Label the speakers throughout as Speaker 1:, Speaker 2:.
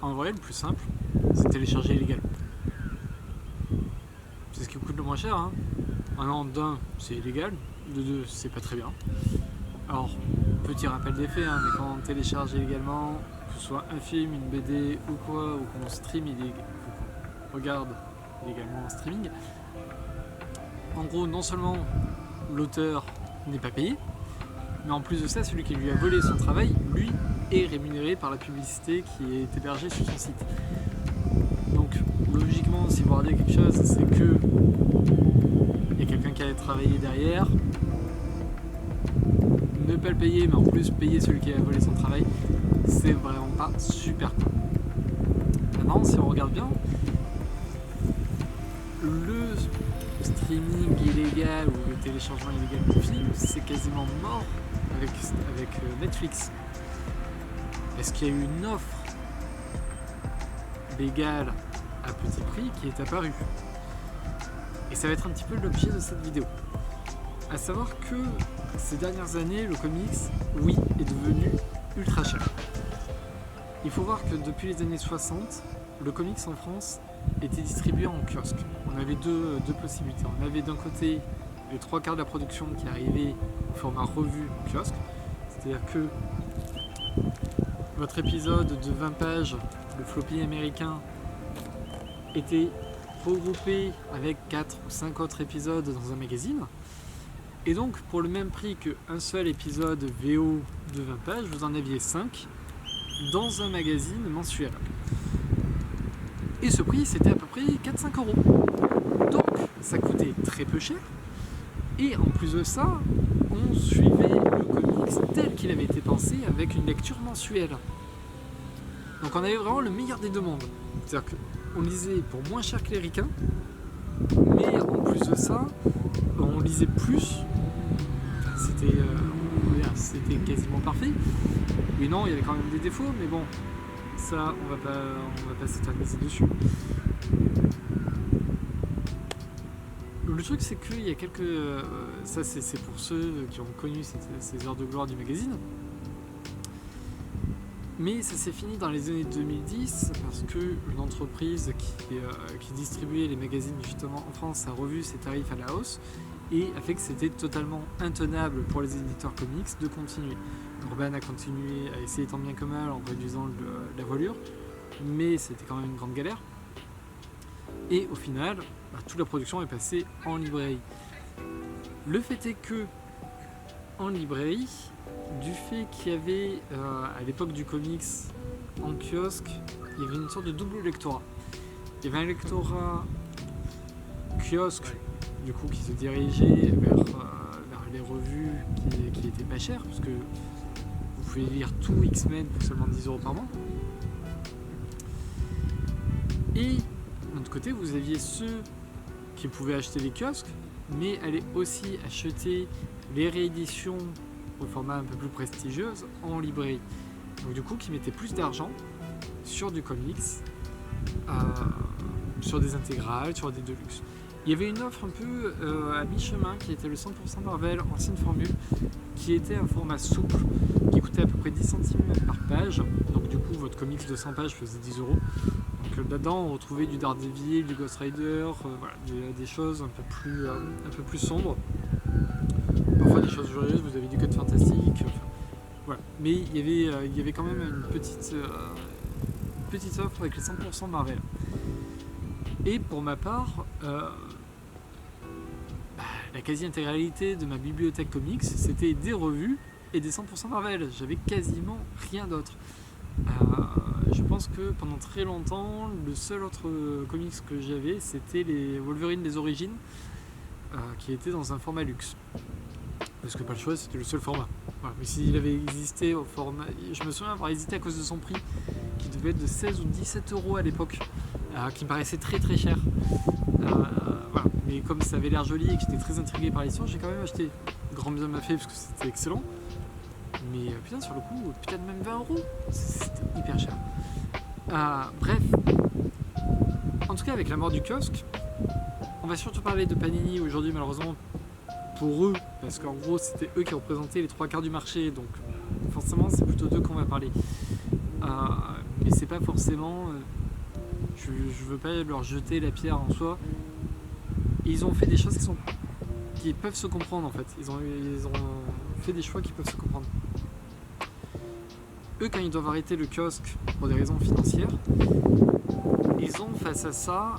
Speaker 1: En vrai, le plus simple, c'est de télécharger illégal. C'est ce qui coûte le moins cher. Hein. Maintenant, d'un, c'est illégal. De deux, c'est pas très bien. Alors, petit rappel des faits, hein, mais quand on télécharge illégalement, que ce soit un film, une BD ou quoi, ou qu'on stream qu'on regarde illégalement en streaming, en gros, non seulement l'auteur n'est pas payé, mais en plus de ça, celui qui lui a volé son travail, lui, est rémunéré par la publicité qui est hébergée sur son site. Donc, logiquement, si vous regardez quelque chose, c'est que il y a quelqu'un qui a travaillé derrière. Ne pas le payer, mais en plus payer celui qui a volé son travail, c'est vraiment pas super cool. Maintenant, si on regarde bien, le streaming illégal ou le téléchargement illégal de films, c'est quasiment mort avec Netflix. Est-ce qu'il y a eu une offre légale à petit prix qui est apparue? Et ça va être un petit peu l'objet de cette vidéo. À savoir que ces dernières années, le comics, oui, est devenu ultra cher. Il faut voir que depuis les années 60, le comics en France était distribué en kiosque. On avait deux possibilités. On avait d'un côté les 3/4 de la production qui arrivait au format revue en kiosque. C'est-à-dire que votre épisode de 20 pages, le floppy américain, était regroupé avec 4 ou 5 autres épisodes dans un magazine. Et donc, pour le même prix qu'un seul épisode VO de 20 pages, vous en aviez 5 dans un magazine mensuel. Et ce prix, c'était à peu près 4-5 euros. Donc, ça coûtait très peu cher. Et en plus de ça, on suivait le comics tel qu'il avait été pensé avec une lecture mensuelle. Donc on avait vraiment le meilleur des deux mondes. C'est-à-dire qu'on lisait pour moins cher que les ricains, mais en plus de ça, on lisait plus. C'était quasiment parfait. Mais non, il y avait quand même des défauts, mais bon, ça, on va pas s'éterniser dessus. Le truc, c'est qu'il y a quelques... ça, c'est pour ceux qui ont connu ces heures de gloire du magazine. Mais ça s'est fini dans les années 2010 parce qu'une entreprise qui distribuait les magazines justement en France a revu ses tarifs à la hausse et a fait que c'était totalement intenable pour les éditeurs comics de continuer. Urban a continué à essayer tant bien que mal en réduisant la voilure, mais c'était quand même une grande galère. Et au final, toute la production est passée en librairie. Le fait est que, en librairie, du fait qu'il y avait, à l'époque du comics, en kiosque, il y avait une sorte de double lectorat. Il y avait un lectorat kiosque, du coup, qui se dirigeait vers les revues qui étaient pas chères, parce que vous pouvez lire tout X-Men pour seulement 10 € par mois. Et de l'autre côté, vous aviez ceux qui pouvaient acheter les kiosques, mais allaient aussi acheter les rééditions au format un peu plus prestigieuse en librairie. Donc du coup, qui mettaient plus d'argent sur du comics, sur des intégrales, sur des deluxe. Il y avait une offre un peu à mi-chemin qui était le 100% Marvel, ancienne formule, qui était un format souple, qui coûtait à peu près 10 centimes par page. Donc du coup, votre comics de 100 pages faisait 10 €. Donc là-dedans, on retrouvait du Daredevil, du Ghost Rider, des choses un peu plus sombres. Parfois des choses joyeuses, vous avez du code fantastique. Voilà. Mais il y avait quand même une petite offre avec les 100% Marvel. Et pour ma part, la quasi-intégralité de ma bibliothèque comics, c'était des revues et des 100% Marvel. J'avais quasiment rien d'autre. Je pense que pendant très longtemps, le seul autre comics que j'avais, c'était les Wolverine des origines, qui étaient dans un format luxe. Parce que pas le choix, c'était le seul format. Voilà. Mais s'il avait existé au format... Je me souviens avoir hésité à cause de son prix, qui devait être de 16 ou 17 € à l'époque, qui me paraissait très très cher. Voilà. Mais comme ça avait l'air joli et que j'étais très intrigué par l'histoire, j'ai quand même acheté. Grand bien m'a fait parce que c'était excellent. Mais putain, sur le coup, peut-être même 20 €, c'était hyper cher. Bref. En tout cas, avec la mort du kiosque, on va surtout parler de Panini aujourd'hui, malheureusement, pour eux, parce qu'en gros, c'était eux qui représentaient les 3/4 du marché, donc forcément, c'est plutôt d'eux qu'on va parler. Mais c'est pas forcément... je veux pas leur jeter la pierre en soi. Ils ont fait des choses qui peuvent se comprendre en fait. Ils ont fait des choix qui peuvent se comprendre. Eux, quand ils doivent arrêter le kiosque pour des raisons financières, ils ont face à ça,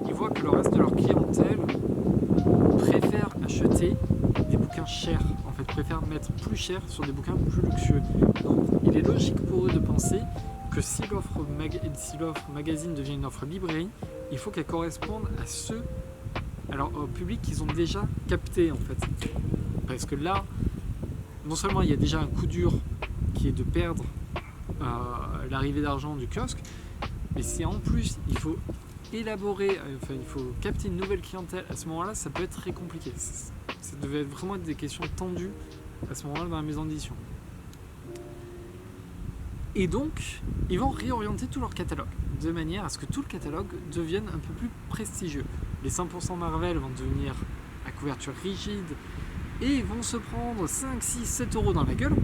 Speaker 1: ils voient que le reste de leur clientèle préfère acheter des bouquins chers, en fait, préfère mettre plus cher sur des bouquins plus luxueux. Donc, il est logique pour eux de penser que si l'offre magazine devient une offre librairie, il faut qu'elle corresponde au public qu'ils ont déjà capté, en fait. Parce que là, non seulement il y a déjà un coup dur qui est de perdre l'arrivée d'argent du kiosque, mais si en plus il faut il faut capter une nouvelle clientèle, à ce moment-là, ça peut être très compliqué. Ça devait vraiment être des questions tendues à ce moment-là dans la maison d'édition. Et donc, ils vont réorienter tout leur catalogue, de manière à ce que tout le catalogue devienne un peu plus prestigieux. Les 100% Marvel vont devenir à couverture rigide, et ils vont se prendre 5, 6, 7 euros dans la gueule.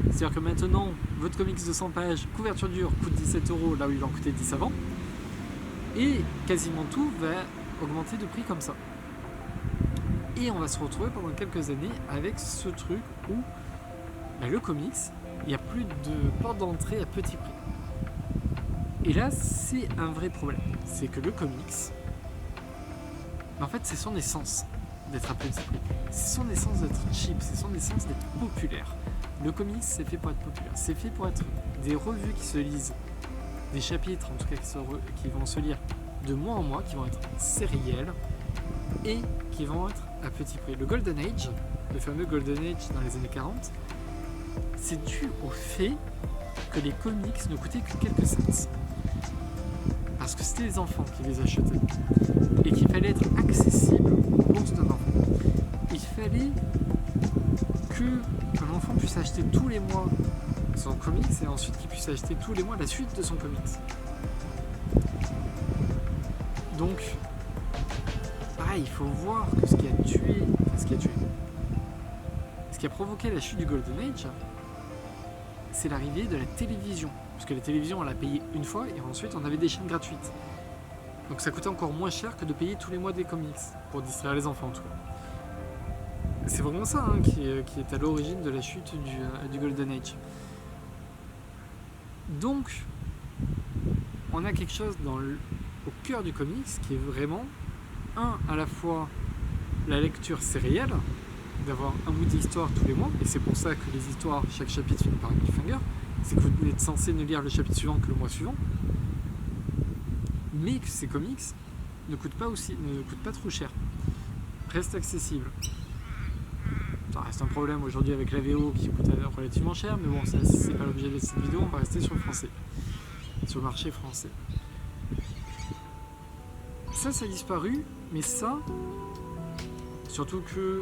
Speaker 1: C'est-à-dire que maintenant, votre comics de 100 pages, couverture dure, coûte 17 euros, là où il en coûtait 10 avant. Et quasiment tout va augmenter de prix comme ça. Et on va se retrouver pendant quelques années avec ce truc où le comics, il n'y a plus de porte d'entrée à petit prix. Et là, c'est un vrai problème. C'est que le comics, en fait, c'est son essence d'être à petit prix. C'est son essence d'être cheap, c'est son essence d'être populaire. Le comics, c'est fait pour être populaire. C'est fait pour être des revues qui se lisent, des chapitres en tout cas qui vont se lire de mois en mois, qui vont être sériels et qui vont être à petit prix. Le Golden Age, le fameux Golden Age dans les années 40, c'est dû au fait que les comics ne coûtaient que quelques cents. Parce que c'était les enfants qui les achetaient et qu'il fallait être accessible aux bourses d'un enfant. Il fallait qu'un enfant puisse acheter tous les mois son comics et ensuite qu'il puisse acheter tous les mois la suite de son comics. Donc, pareil, il faut voir que ce qui a provoqué la chute du Golden Age, c'est l'arrivée de la télévision. Parce que la télévision, on l'a payée une fois et ensuite on avait des chaînes gratuites. Donc ça coûtait encore moins cher que de payer tous les mois des comics, pour distraire les enfants en tout cas. C'est vraiment ça qui est à l'origine de la chute du Golden Age. Donc, on a quelque chose au cœur du comics qui est vraiment, à la fois la lecture sérielle, d'avoir un bout d'histoire tous les mois, et c'est pour ça que les histoires, chaque chapitre finit par un cliffhanger, c'est que vous êtes censé ne lire le chapitre suivant que le mois suivant, mais que ces comics ne coûtent pas trop cher, restent accessibles. Ça reste un problème aujourd'hui avec la VO qui coûte relativement cher, mais bon, ça c'est pas l'objet de cette vidéo, on va rester sur le français, sur le marché français. Ça a disparu, mais ça, surtout que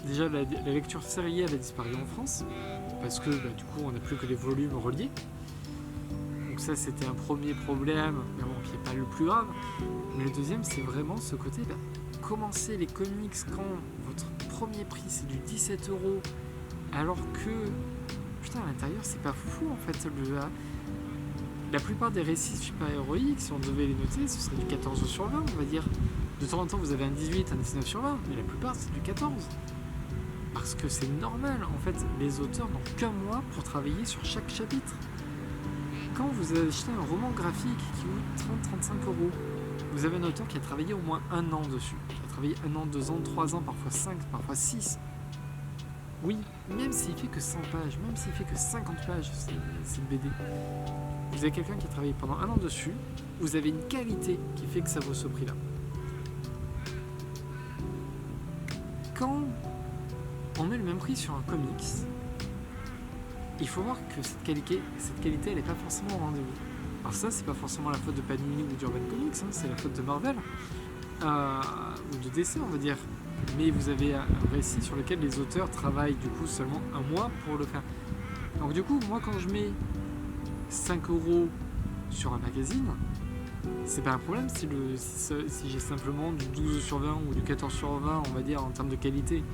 Speaker 1: déjà la lecture sérielle a disparu en France, parce que du coup on n'a plus que les volumes reliés. Donc ça c'était un premier problème, mais bon, qui n'est pas le plus grave. Mais le deuxième, c'est vraiment ce côté, commencer les comics quand votre premier prix c'est du 17 euros, alors que, putain, à l'intérieur c'est pas fou en fait. La plupart des récits super-héroïques, si on devait les noter, ce serait du 14 sur 20, on va dire. De temps en temps, vous avez un 18, un 19 sur 20, mais la plupart, c'est du 14. Parce que c'est normal, en fait, les auteurs n'ont qu'un mois pour travailler sur chaque chapitre. Quand vous achetez un roman graphique qui coûte 30-35 euros, vous avez un auteur qui a travaillé au moins un an dessus. Qui a travaillé 1 an, 2 ans, 3 ans, parfois 5, parfois 6. Oui, même s'il fait que 100 pages, même s'il fait que 50 pages, c'est une BD. Vous avez quelqu'un qui a travaillé pendant 1 an dessus, vous avez une qualité qui fait que ça vaut ce prix-là. Quand on met le même prix sur un comics, il faut voir que cette qualité elle n'est pas forcément au rendez-vous. Alors ça, c'est pas forcément la faute de Panini ou d'Urban Comics, c'est la faute de Marvel, ou de DC on va dire. Mais vous avez un récit sur lequel les auteurs travaillent du coup seulement 1 mois pour le faire. Donc du coup, moi quand je mets 5 euros sur un magazine, c'est pas un problème si j'ai simplement du 12 sur 20 ou du 14 sur 20, on va dire, en termes de qualité.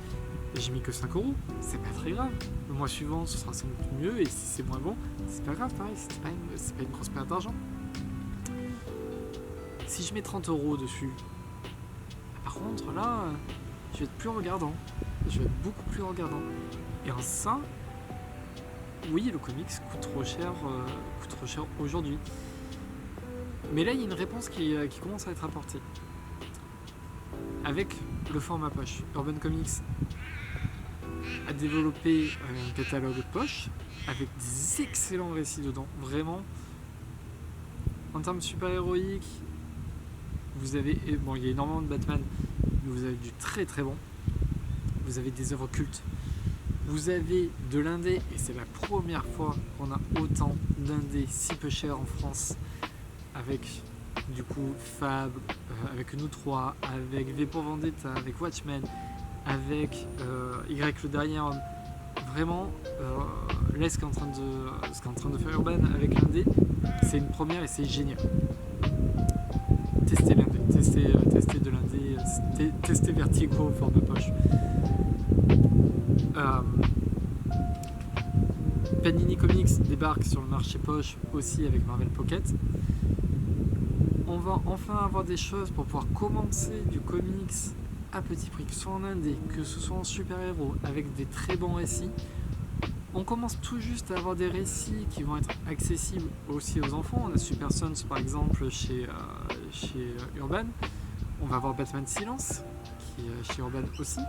Speaker 1: j'ai mis que 5€, c'est pas très grave. Le mois suivant, ce sera sans doute mieux, et si c'est moins bon, c'est pas grave, pareil, c'est pas une grosse perte d'argent. Si je mets 30€ dessus, par contre, là, je vais être plus regardant. Je vais être beaucoup plus regardant. Et en ça, oui, le comics coûte trop cher aujourd'hui. Mais là, il y a une réponse qui commence à être apportée. Avec le format poche, Urban Comics a développé un catalogue poche avec des excellents récits dedans. Vraiment, en termes super-héroïques, vous avez... Bon, il y a énormément de Batman, mais vous avez du très très bon. Vous avez des œuvres cultes. Vous avez de l'indé, et c'est la première fois qu'on a autant d'indé si peu cher en France, avec du coup Fab, avec nous trois, avec V pour Vendetta, avec Watchmen, avec Y le Dernier Homme. Vraiment, là ce qu'est en train de faire Urban avec l'indé, c'est une première et c'est génial. Testez l'indé, testez de l'indé, testez Vertigo au format poche. Panini Comics débarque sur le marché poche aussi avec Marvel Pocket. On va enfin avoir des choses pour pouvoir commencer du comics à petit prix, que ce soit en indé, que ce soit en super-héros, avec des très bons récits. On commence tout juste à avoir des récits qui vont être accessibles aussi aux enfants. On a Super Sons par exemple chez Urban. On va avoir Batman Silence qui est chez Urban aussi,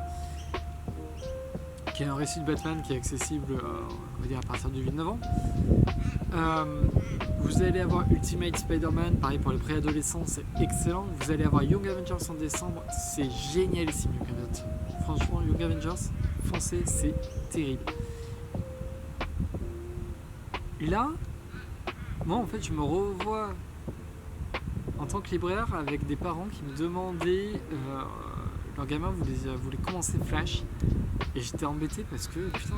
Speaker 1: qui est un récit de Batman qui est accessible on va dire à partir du 8-9 ans. Vous allez avoir Ultimate Spider-Man, pareil pour les préadolescents, c'est excellent. Vous allez avoir Young Avengers en décembre, c'est génialissime Young Avengers. Franchement, Young Avengers, foncez, c'est terrible. Là, moi en fait je me revois en tant que libraire avec des parents qui me demandaient, leur gamin voulait commencer Flash, et j'étais embêté parce que putain,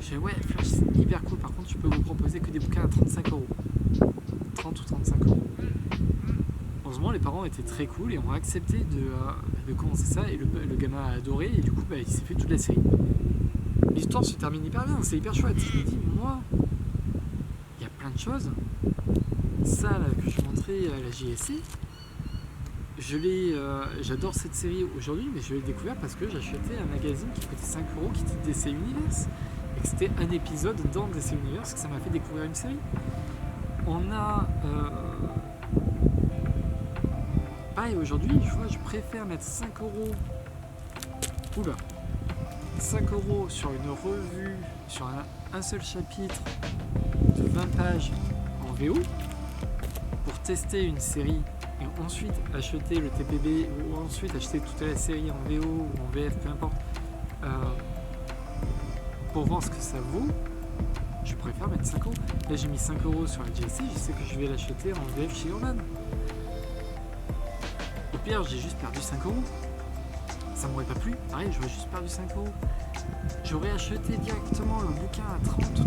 Speaker 1: j'ai ouais Flash c'est hyper cool, par contre tu peux vous proposer que des bouquins à 35€, 30 ou 35€. Heureusement les parents étaient très cool et ont accepté de commencer ça, et le gamin a adoré, et du coup il s'est fait toute la série. L'histoire se termine hyper bien, c'est hyper chouette. Je me dis, moi, il y a plein de choses. Ça là que je montrais à la JSC, j'adore cette série aujourd'hui, mais je l'ai découvert parce que j'achetais un magazine qui coûtait 5€, qui était DC Universe, et que c'était un épisode dans DC Universe, que ça m'a fait découvrir une série. On a pareil aujourd'hui, je préfère mettre 5€, 5€ sur une revue, sur un seul chapitre de 20 pages en VO, pour tester une série, et ensuite acheter le TPB, ou ensuite acheter toute la série en VO ou en VF, peu importe, pour voir ce que ça vaut. Je préfère mettre 5€. Là j'ai mis 5€ sur la JSC, je sais que je vais l'acheter en VF chez Urban. Au pire j'ai juste perdu 5€. Ça m'aurait pas plu, pareil j'aurais juste perdu 5€. J'aurais acheté directement le bouquin à 30 ou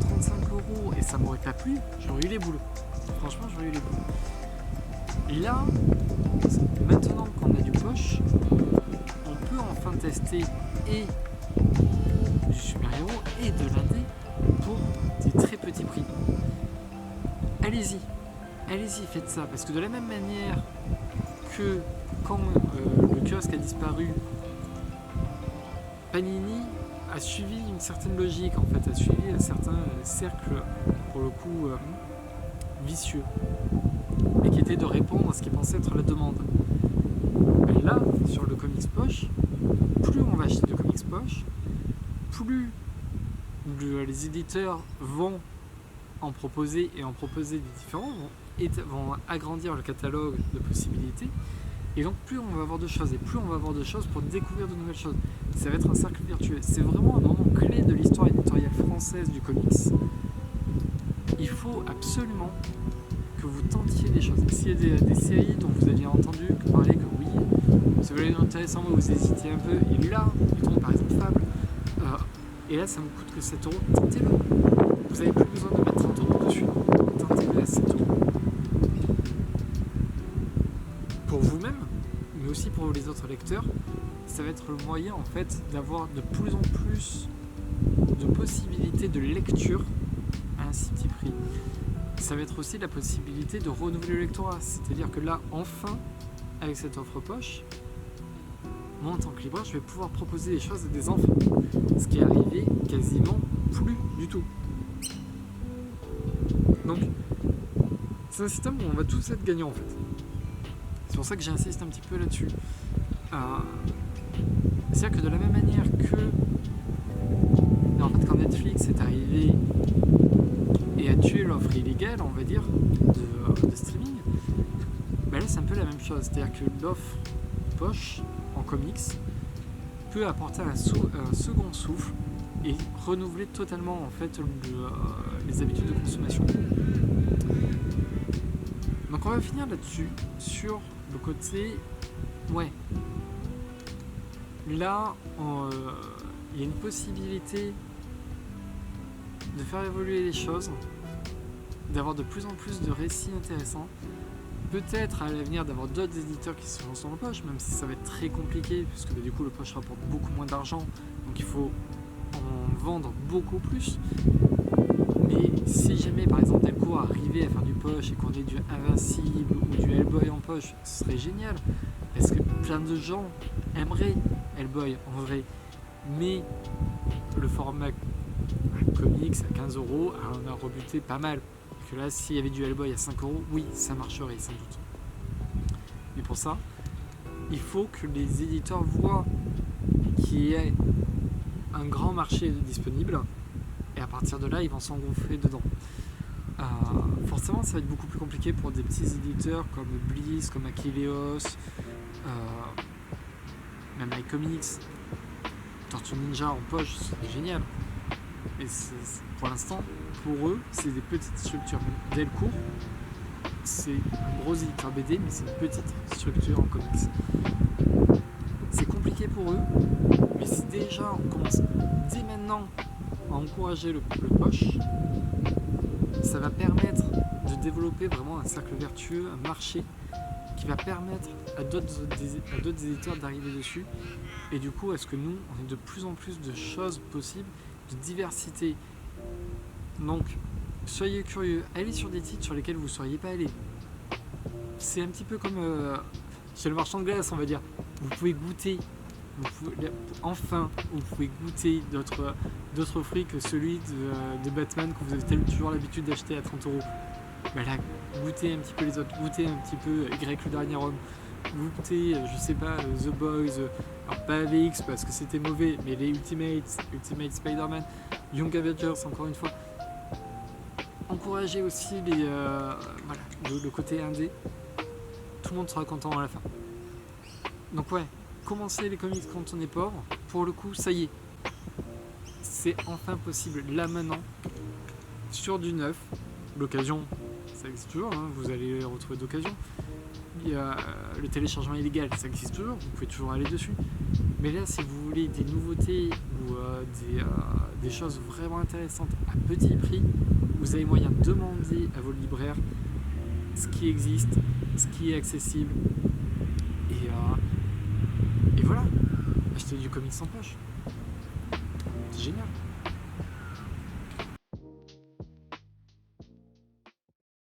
Speaker 1: 35€ et ça m'aurait pas plu, j'aurais eu les boules. Franchement j'aurais eu les boules. Et là, maintenant qu'on a du poche, on peut enfin tester et du super-héros et de l'indé pour des très petits prix. Allez-y, faites ça, parce que de la même manière que quand le kiosque a disparu, Panini a suivi une certaine logique, en fait, a suivi un certain cercle, pour le coup, vicieux, et qui était de répondre à ce qui pensait être la demande. Et là, sur le comics poche, plus on va acheter de comics poche, plus les éditeurs vont en proposer et en proposer des différents, vont agrandir le catalogue de possibilités, et donc plus on va avoir de choses, et plus on va avoir de choses pour découvrir de nouvelles choses. Ça va être un cercle vertueux. C'est vraiment un moment clé de l'histoire éditoriale française du comics. Il faut absolument que vous tentiez des choses. S'il y a des séries dont vous aviez entendu parler que oui, ça va être intéressant, mais vous hésitez un peu, et là, par exemple Fable, et là ça me coûte que 7€, tentez-le. Vous n'avez plus besoin de mettre 30€ dessus, tentez-le à 7€. Pour vous-même, mais aussi pour les autres lecteurs, ça va être le moyen en fait d'avoir de plus en plus de possibilités de lecture à un si petit prix. Ça va être aussi la possibilité de renouveler le lectorat, c'est-à-dire que là, enfin, avec cette offre poche, moi en tant que libraire, je vais pouvoir proposer des choses à des enfants, ce qui est arrivé quasiment plus du tout. Donc, c'est un système où on va tous être gagnants en fait. C'est pour ça que j'insiste un petit peu là-dessus. C'est-à-dire que de la même manière que en fait, quand Netflix est arrivé et a tué l'offre illégale, on va dire, de streaming, ben là c'est un peu la même chose. C'est-à-dire que l'offre poche en comics peut apporter un second souffle et renouveler totalement en fait les habitudes de consommation. Donc on va finir là-dessus, sur le côté, ouais, là il y a une possibilité de faire évoluer les choses, d'avoir de plus en plus de récits intéressants, peut-être à l'avenir d'avoir d'autres éditeurs qui se lancent dans le poche, même si ça va être très compliqué, puisque du coup le poche rapporte beaucoup moins d'argent, donc il faut en vendre beaucoup plus. Mais si jamais par exemple Delcourt arrivait à faire du poche et qu'on ait du Invincible ou du Hellboy en poche, ce serait génial, parce que plein de gens aimeraient Hellboy en vrai, mais le format comics à 15€, on a rebuté pas mal. Que là, s'il y avait du Hellboy à 5€, oui, ça marcherait sans doute. Mais pour ça, il faut que les éditeurs voient qu'il y ait un grand marché disponible, et à partir de là, ils vont s'engouffrer dedans. Forcément, ça va être beaucoup plus compliqué pour des petits éditeurs comme Bliss, comme Achilleos, même iComics, Tortue Ninja en poche, c'est génial. Et pour l'instant, pour eux, c'est des petites structures. Delcourt, c'est un gros éditeur BD, mais c'est une petite structure en comics. C'est compliqué pour eux, mais si déjà on commence dès maintenant à encourager le poche, ça va permettre de développer vraiment un cercle vertueux, un marché qui va permettre à d'autres éditeurs d'arriver dessus. Et du coup, est-ce que nous, on ait de plus en plus de choses possibles, de diversité. Donc, soyez curieux, allez sur des titres sur lesquels vous ne seriez pas allé. C'est un petit peu comme chez le marchand de glace, on va dire. Vous pouvez goûter, vous pouvez goûter d'autres fruits que celui de Batman que vous avez toujours l'habitude d'acheter à 30€. Bah là, goûtez un petit peu les autres, goûtez un petit peu Y le dernier homme, goûtez, je sais pas, The Boys, alors pas AVX parce que c'était mauvais, mais les Ultimate Spider-Man, Young Avengers encore une fois. Encouragez aussi le côté indé, tout le monde sera content à la fin. Donc ouais, commencez les comics quand on est pauvre, pour le coup ça y est, c'est enfin possible là maintenant, sur du neuf, l'occasion ça existe toujours, hein, vous allez les retrouver d'occasion. Il y a le téléchargement illégal, ça existe toujours, vous pouvez toujours aller dessus. Mais là, si vous voulez des nouveautés ou des choses vraiment intéressantes à petit prix, vous avez moyen de demander à vos libraires ce qui existe, ce qui est accessible. Et voilà, achetez du comics sans poche. C'est génial.